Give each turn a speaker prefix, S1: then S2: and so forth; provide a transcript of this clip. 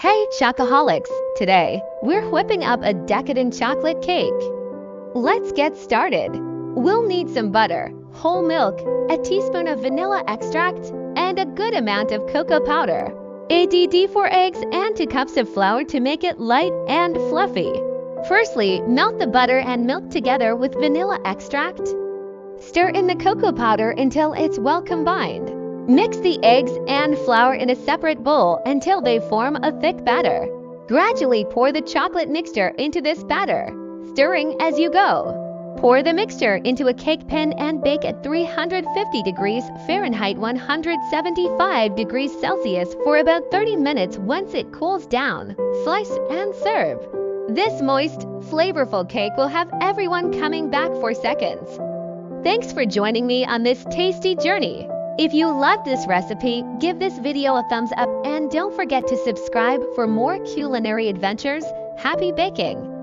S1: Hey chocoholics! Today, we're whipping up a decadent chocolate cake. Let's get started. We'll need some butter, whole milk, a teaspoon of vanilla extract, and a good amount of cocoa powder. Add 4 eggs and 2 cups of flour to make it light and fluffy. Firstly, melt the butter and milk together with vanilla extract. Stir in the cocoa powder until it's well combined. Mix the eggs and flour in a separate bowl until they form a thick batter. Gradually pour the chocolate mixture into this batter, stirring as you go. Pour the mixture into a cake pan and bake at 350 degrees Fahrenheit 175 degrees Celsius for about 30 minutes. Once it cools down, slice and serve. This moist, flavorful cake will have everyone coming back for seconds. Thanks for joining me on this tasty journey. If you loved this recipe, give this video a thumbs up and don't forget to subscribe for more culinary adventures. Happy baking!